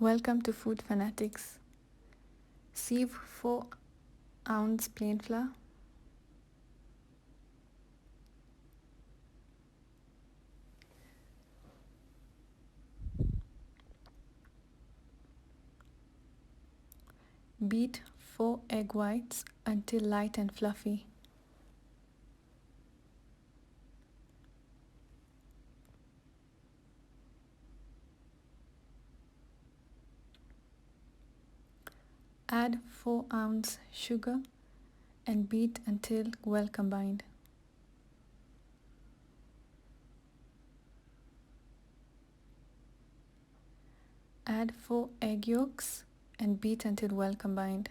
Welcome to Food Fanatix. Sieve 4-ounce plain flour. Beat 4 egg whites until light and fluffy. Add 4-ounce sugar and beat until well combined. Add 4 egg yolks and beat until well combined.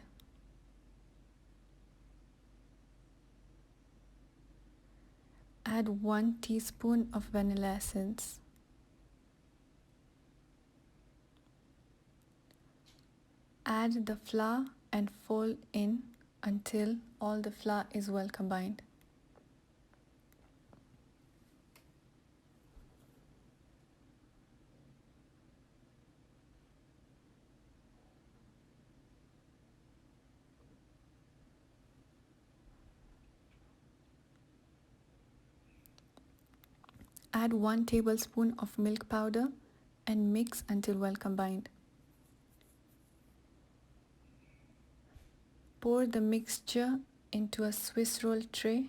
Add 1 teaspoon of vanilla essence. Add the flour and fold in until all the flour is well combined. Add 1 tablespoon of milk powder and mix until well combined. Pour the mixture into a Swiss roll tray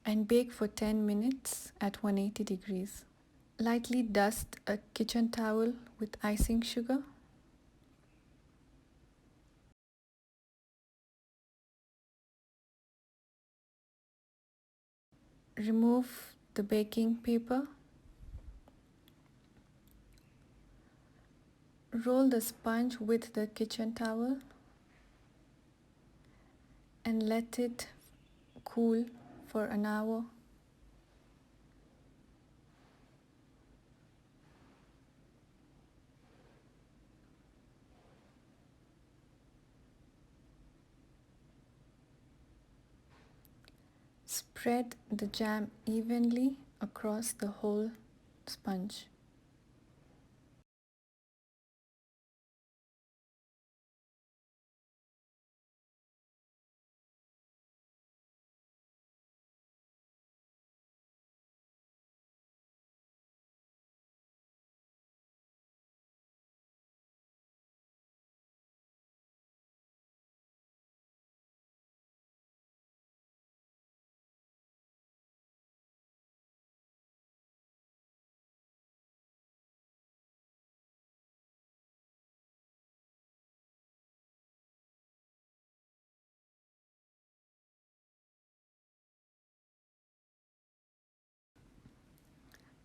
and bake for 10 minutes at 180 degrees. Lightly dust a kitchen towel with icing sugar. Remove the baking paper. Roll the sponge with the kitchen towel and let it cool for an hour. Spread the jam evenly across the whole sponge.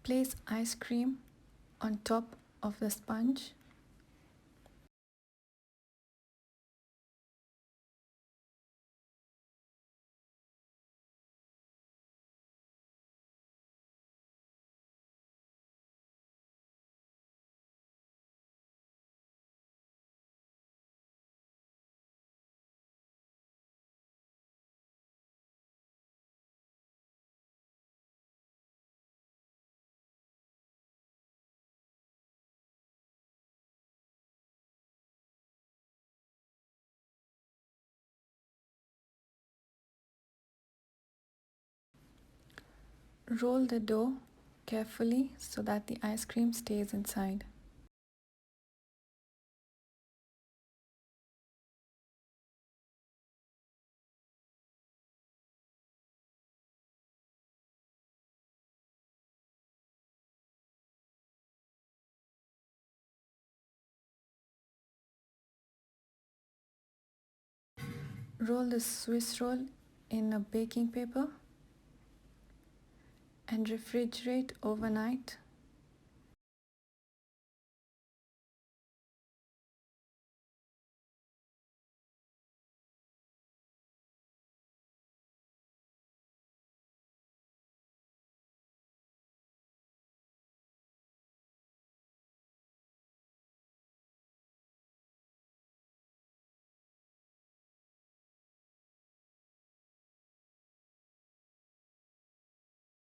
Place ice cream on top of the sponge. Roll the dough carefully so that the ice cream stays inside. Roll the Swiss roll in a baking paper and refrigerate overnight